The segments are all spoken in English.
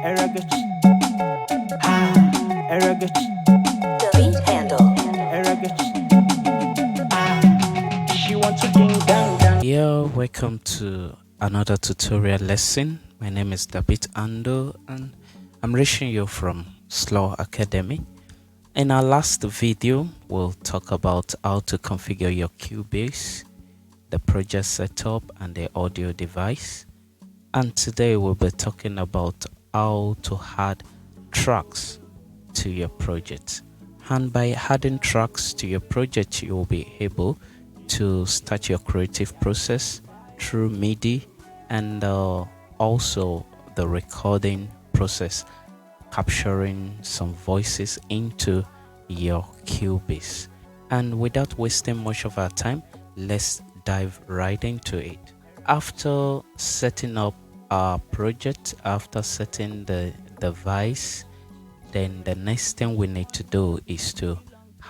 Delete handle. Yo, welcome to another tutorial lesson. My name is David Ando and I'm reaching you from Slur Academy. In our last video, we'll talk about how to configure your Cubase, the project setup and the audio device. And today we'll be talking about how to add tracks to your project. And by adding tracks to your project, you will be able to start your creative process through MIDI and also the recording process, capturing some voices into your Cubase. And without wasting much of our time, let's dive right into it. After setting up our project, after setting the device, then the next thing we need to do is to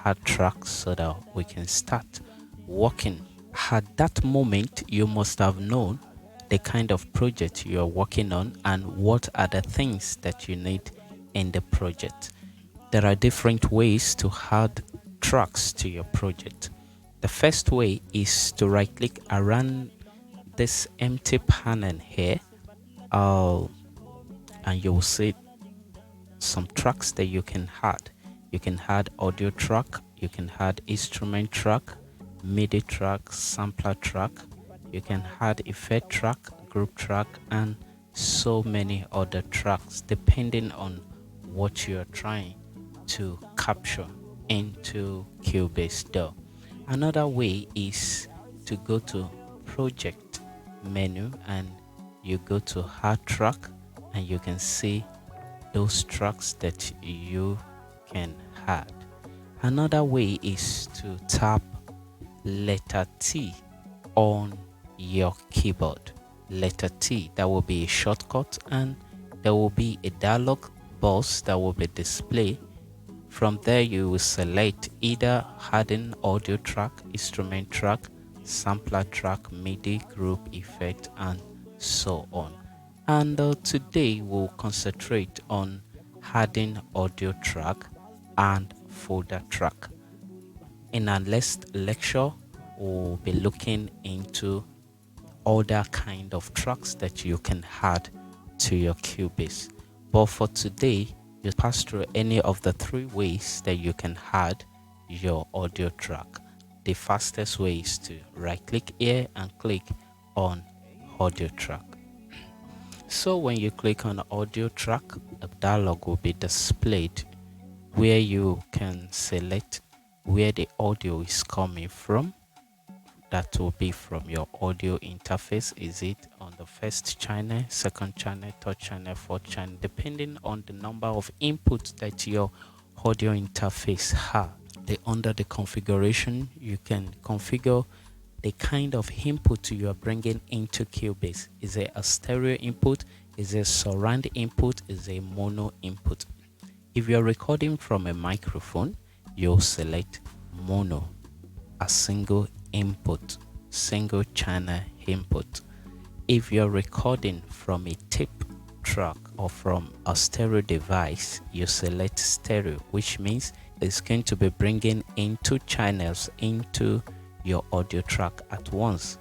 add tracks so that we can start working. At that moment, you must have known the kind of project you are working on and what are the things that you need in the project. There are different ways to add tracks to your project. The first way is to right click around this empty panel here, and you will see some tracks that you can add. You can add audio track, you can add instrument track, MIDI track, sampler track, you can add effect track, group track, and so many other tracks depending on what you're trying to capture into Cubase though. Another way is to go to project menu and you go to add track and you can see those tracks that you can add. Another way is to tap letter T on your keyboard. Letter T, that will be a shortcut, and there will be a dialog box that will be displayed. From there you will select either adding audio track, instrument track, sampler track, MIDI, group, effect, and so on. And today we'll concentrate on adding audio track and folder track. In our next lecture, we'll be looking into other kind of tracks that you can add to your Cubase. But for today, you pass through any of the three ways that you can add your audio track. The fastest way is to right click here and click on audio track. So when you click on audio track, a dialog will be displayed where you can select where the audio is coming from. That will be from your audio interface. Is it on the first channel, second channel, third channel, fourth channel, depending on the number of inputs that your audio interface has. Under the configuration, you can configure the kind of input you are bringing into Cubase. Is it a stereo input? Is it surround input? Is it mono input? If you're recording from a microphone, you'll select mono, a single input, single channel input. If you're recording from a tape track or from a stereo device, you select stereo, which means it's going to be bringing in two channels into your audio track at once,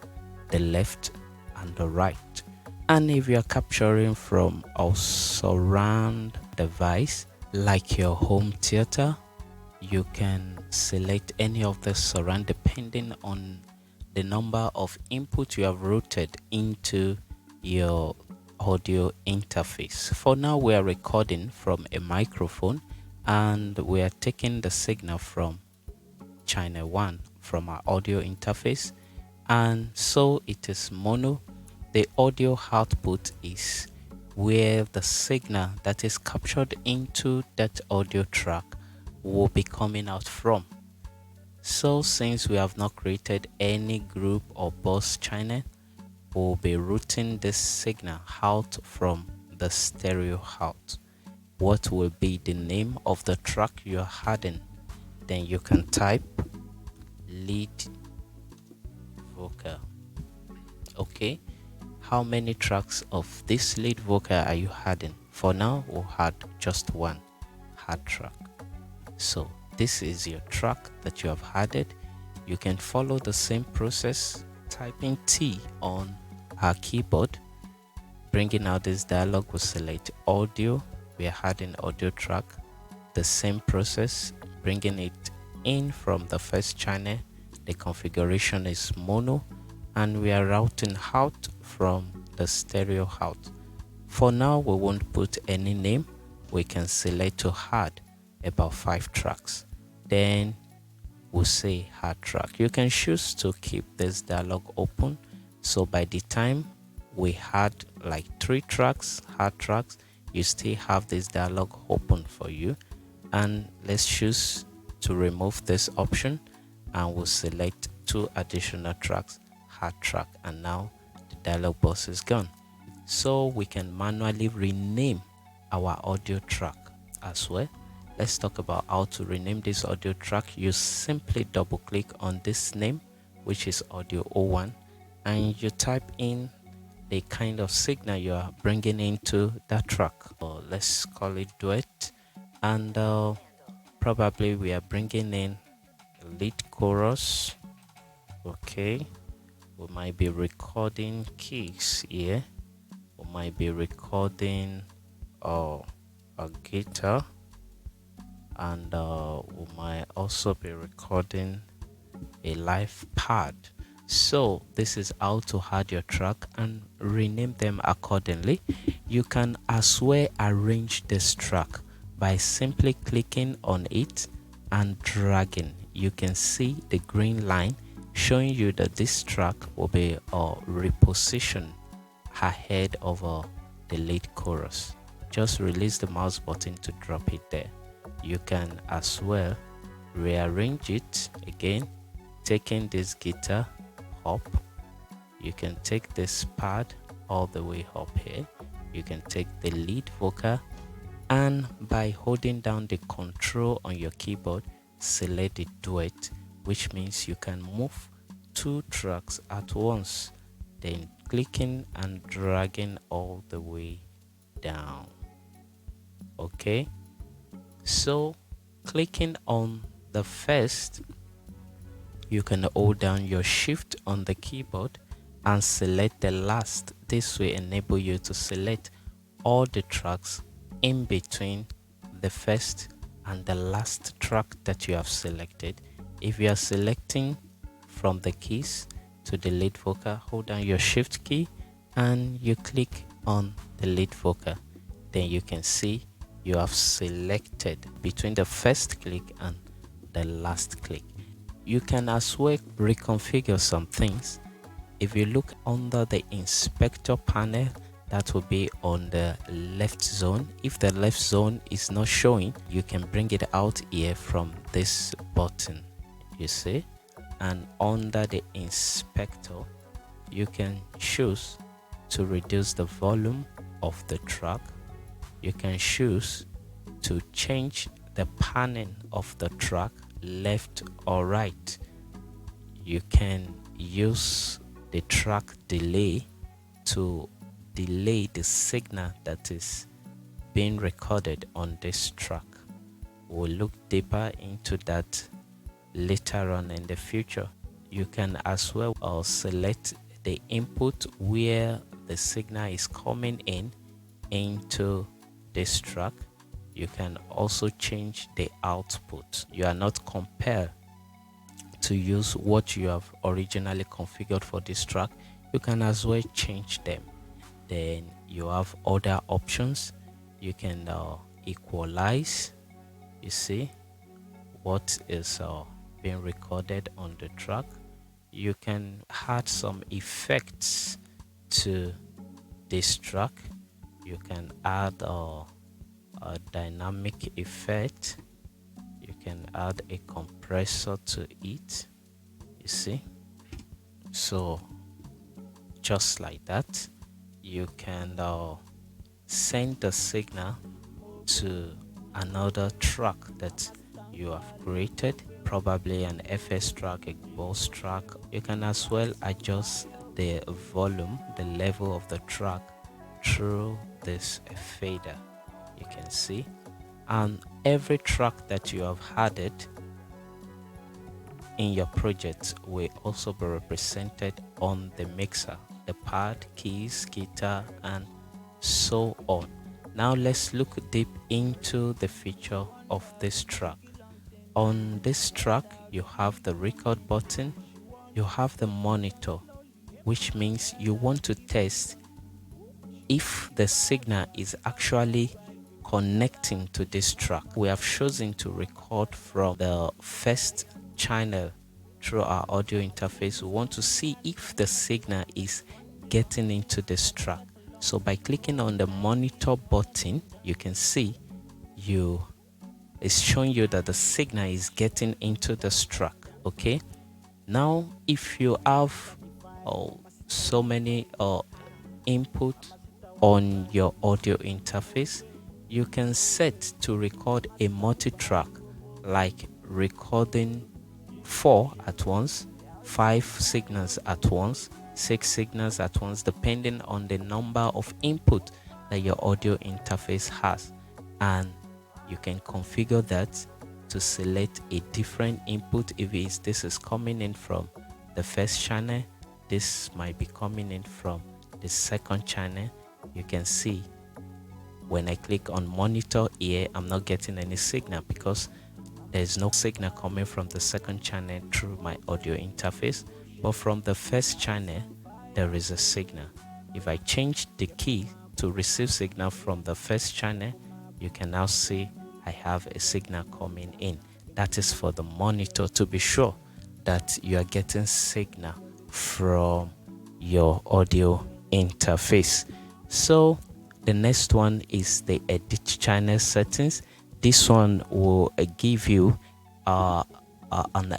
the left and the right. And if you're capturing from a surround device like your home theater, you can select any of the surround depending on the number of input you have routed into your audio interface. For now, we are recording from a microphone and we are taking the signal from channel 1 from our audio interface, and so it is mono. The audio output is where the signal that is captured into that audio track will be coming out from. So since we have not created any group or bus channel, we'll be routing this signal out from the stereo out. What will be the name of the track you're adding? Then you can type lead vocal. Okay, how many tracks of this lead vocal are you adding? For now, we'll add just one hard track. So this is your track that you have added. You can follow the same process, typing T on our keyboard. Bringing out this dialog, we'll select audio. We are adding audio track. The same process, bringing it in from the first channel. The configuration is mono, and we are routing out from the stereo out. For now, we won't put any name. We can select to add about 5 tracks. Then we'll say hard track. You can choose to keep this dialog open. So by the time we had like 3 tracks, hard tracks, you still have this dialog open for you. And let's choose to remove this option, and we'll select 2 additional tracks, hard track, and now the dialog box is gone. So we can manually rename our audio track as well. Let's talk about how to rename this audio track. You simply double click on this name, which is audio 01, and you type in the kind of signal you are bringing into that track. Let's call it duet, and probably we are bringing in lead chorus. Okay, we might be recording keys here. We might be recording a guitar, and we might also be recording a live pad. So this is how to add your track and rename them accordingly. You can as well arrange this track by simply clicking on it and dragging. You can see the green line showing you that this track will be repositioned ahead of the lead chorus. Just release the mouse button to drop it there. You can as well rearrange it again, taking this guitar up. You can take this pad all the way up here. You can take the lead vocal, and by holding down the control on your keyboard, select the duet, which means you can move 2 tracks at once, then clicking and dragging all the way down. Okay, so clicking on the first, you can hold down your shift on the keyboard and select the last. This will enable you to select all the tracks in between the first and the last track that you have selected. If you are selecting from the keys to the lead vocal, hold down your shift key and you click on the lead vocal. Then you can see you have selected between the first click and the last click. You can as well reconfigure some things. If you look under the inspector panel, that will be on the left zone. If the left zone is not showing, you can bring it out here from this button, you see. And under the inspector, you can choose to reduce the volume of the track. You can choose to change the panning of the track left or right. You can use the track delay to delay the signal that is being recorded on this track. We'll look deeper into that later on in the future. You can as well select the input where the signal is coming into this track. You can also change the output. You are not compelled to use what you have originally configured for this track. You can as well change them. Then you have other options. You can equalize, you see what is being recorded on the track. You can add some effects to this track. You can add a dynamic effect. You can add a compressor to it, you see. So just like that, you can send the signal to another track that you have created, probably an FS track, a boss track. You can as well adjust the volume, the level of the track through this fader, you can see. And every track that you have added in your project will also be represented on the mixer, the pad, keys, guitar, and so on. Now let's look deep into the feature of this track. On this track, you have the record button, you have the monitor, which means you want to test if the signal is actually connecting to this track. We have chosen to record from the first channel through our audio interface. We want to see if the signal is getting into this track. So by clicking on the monitor button, you can see it's showing you that the signal is getting into this track. Okay, now if you have so many input on your audio interface, you can set to record a multi-track, like recording 4 at once, 5 signals at once, 6 signals at once, depending on the number of input that your audio interface has. And you can configure that to select a different input. If this is coming in from the first channel, this might be coming in from the second channel. You can see when I click on monitor here, I'm not getting any signal because there's no signal coming from the second channel through my audio interface, but from the first channel there is a signal. If I change the key to receive signal from the first channel, you can now see I have a signal coming in. That is for the monitor, to be sure that you are getting signal from your audio interface. So the next one is the edit channel settings. This one will give you an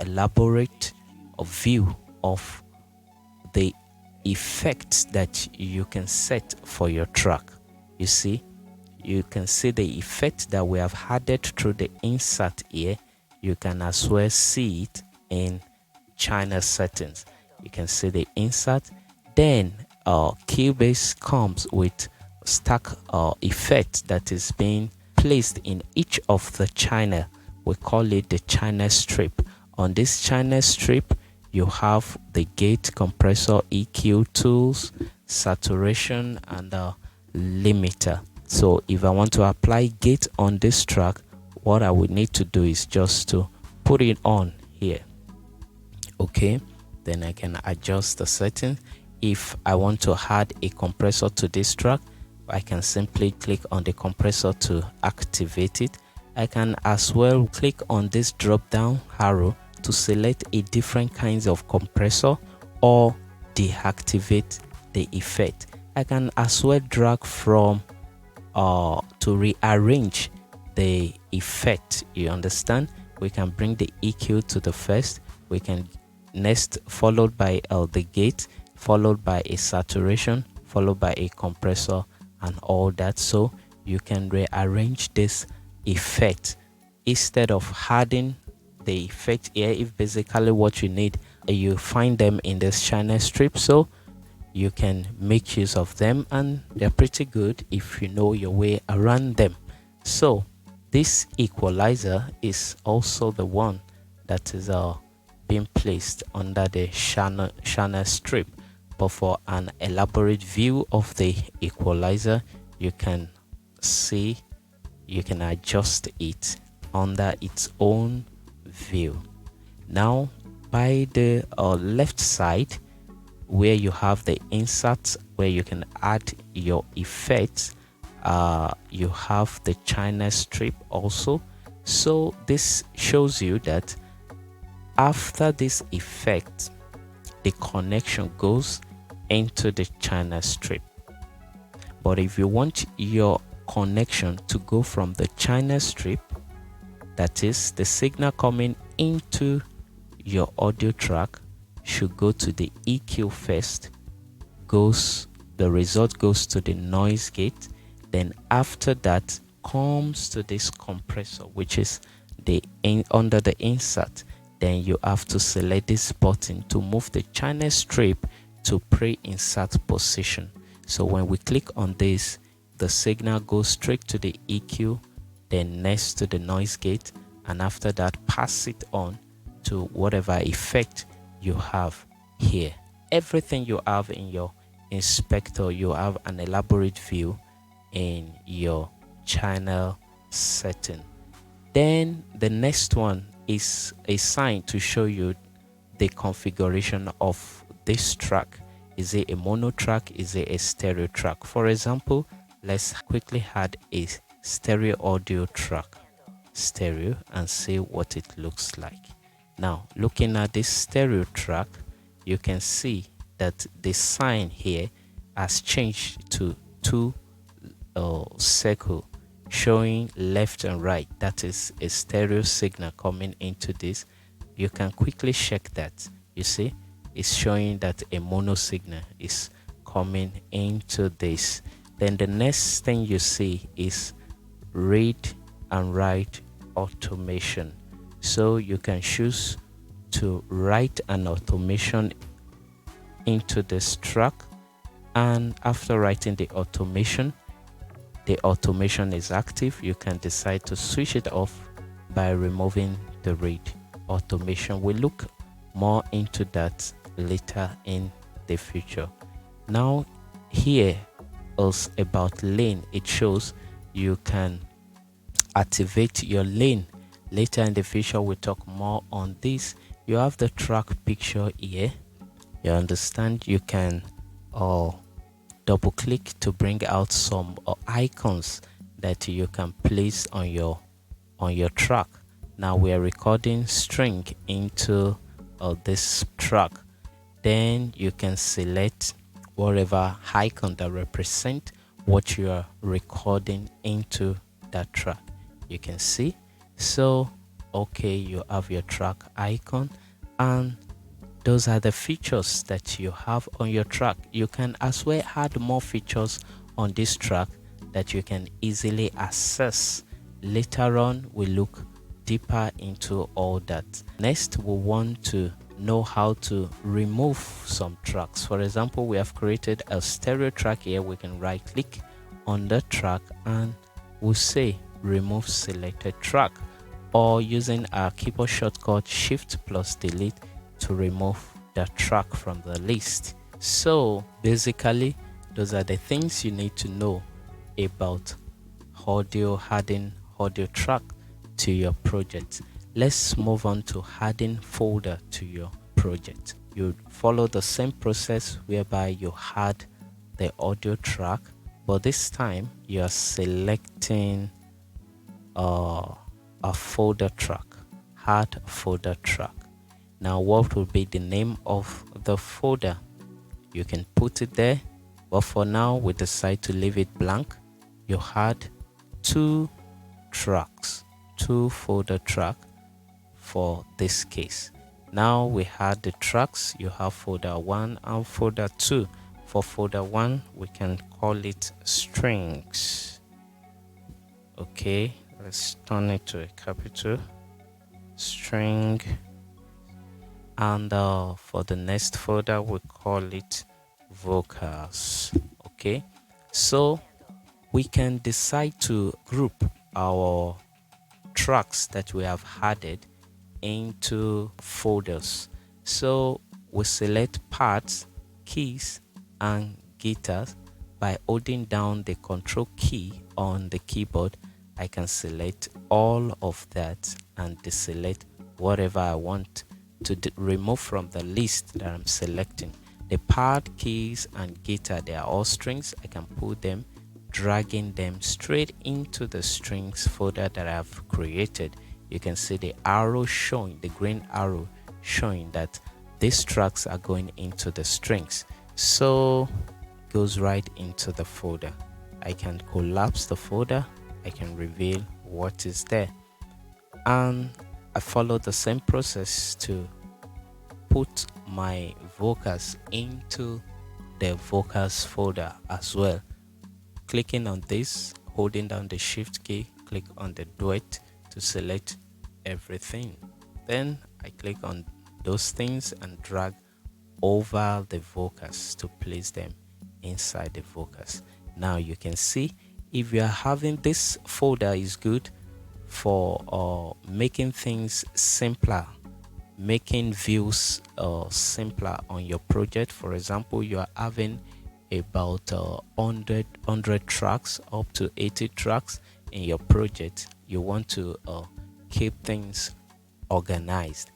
elaborate view of the effects that you can set for your track. You see, you can see the effect that we have added through the insert here. You can as well see it in channel settings. You can see the insert. Then Cubase comes with stack effect that is being placed in each of the channel. We call it the channel strip. On this channel strip, you have the gate, compressor, EQ, tools, saturation, and limiter. So if I want to apply gate on this track, what I would need to do is just to put it on here. Okay, then I can adjust the settings. If I want to add a compressor to this track, I can simply click on the compressor to activate it. I can as well click on this drop down arrow to select a different kinds of compressor or deactivate the effect. I can as well drag from to rearrange the effect. You understand? We can bring the EQ to the first, we can next followed by the gate, followed by a saturation, followed by a compressor, and all that. So you can rearrange this effect instead of adding the effect here. If basically what you need, you find them in this channel strip, so you can make use of them, and they're pretty good if you know your way around them. So this equalizer is also the one that is being placed under the channel strip. But for an elaborate view of the equalizer, you can see, you can adjust it under its own view. Now by the left side, where you have the inserts where you can add your effects, you have the channel strip also. So this shows you that after this effect, the connection goes into the channel strip. But if you want your connection to go from the channel strip, that is the signal coming into your audio track, should go to the EQ first, the result goes to the noise gate, then after that comes to this compressor, which is under the insert. Then you have to select this button to move the channel strip to pre-insert position. So when we click on this, the signal goes straight to the EQ, then next to the noise gate, and after that pass it on to whatever effect you have here. Everything you have in your inspector, you have an elaborate view in your channel setting. Then the next one is a sign to show you the configuration of this track. Is it a mono track? Is it a stereo track? For example, let's quickly add a stereo audio track, stereo, and see what it looks like. Now, looking at this stereo track, you can see that the sign here has changed to two circle showing left and right. That is a stereo signal coming into this. You can quickly check that. You see, it's showing that a mono signal is coming into this. Then the next thing you see is read and write automation. So you can choose to write an automation into this track, and after writing the automation is active. You can decide to switch it off by removing the read automation. We'll look more into that later in the future. Now here is about lane. It shows you can activate your lane. Later in the future we'll talk more on this. You have the track picture here. You understand, you can double click to bring out some icons that you can place on your track. Now we are recording string into this track. Then you can select whatever icon that represent what you are recording into that track. You can see. So okay, you have your track icon, and those are the features that you have on your track. You can as well add more features on this track that you can easily access. Later on we'll look deeper into all that. Next, we want to know how to remove some tracks. For example, we have created a stereo track here. We can right click on the track and we'll say remove selected track, or using our keyboard shortcut Shift plus Delete to remove the track from the list. So basically those are the things you need to know about audio, adding audio track to your project. Let's move on to adding folder to your project. You follow the same process whereby you add the audio track, but this time you are selecting a folder track. Add folder track. Now what will be the name of the folder? You can put it there, but for now we decide to leave it blank. You add two tracks, two folder track for this case. Now we had the tracks. You have folder 1 and folder 2. For folder 1 we can call it strings. Okay, let's turn it to a capital string, and for the next folder we call it vocals. Okay, so we can decide to group our tracks that we have added into folders. So we select parts, keys and guitars. By holding down the control key on the keyboard, I can select all of that and deselect whatever I want to remove from the list that I'm selecting. The part, keys and guitar, they are all strings. I can pull them, dragging them straight into the strings folder that I've created. You can see the arrow showing, the green arrow showing that these tracks are going into the strings. So goes right into the folder. I can collapse the folder. I can reveal what is there, and I follow the same process to put my vocals into the vocals folder as well. Clicking on this, holding down the shift key, click on the duet to select everything. Then I click on those things and drag over the vocals to place them inside the vocals. Now you can see if you are having this folder is good for making things simpler, making views simpler on your project. For example, you are having about 100 tracks up to 80 tracks in your project. You want to keep things organized.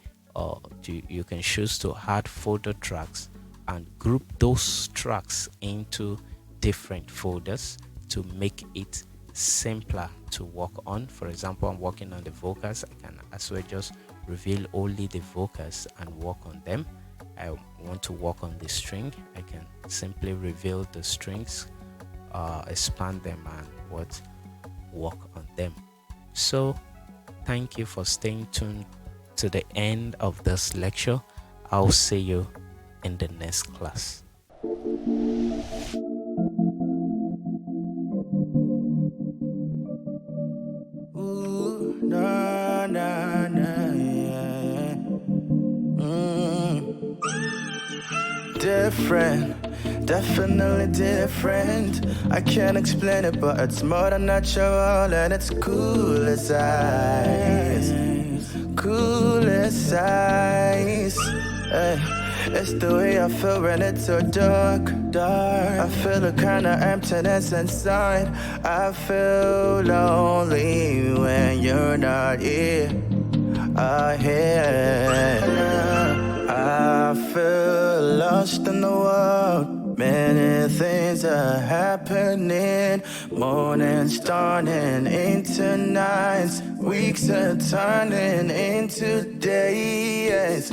You can choose to add folder tracks and group those tracks into different folders to make it simpler to work on. For example, I'm working on the vocals. I can as well just reveal only the vocals and work on them. I want to work on the string, I can simply reveal the strings, expand them, and work on them. So thank you for staying tuned to the end of this lecture. I'll see you in the next class. Ooh, nah, nah, nah, yeah. Different, definitely different. I can't explain it, but it's more than natural, and it's cool as ice. Cool as ice. Hey, it's the way I feel when it's so dark. I feel a kind of emptiness inside. I feel lonely when you're not here. I feel lost in the world. Many things are happening. Mornings turning into nights. Weeks are turning into days.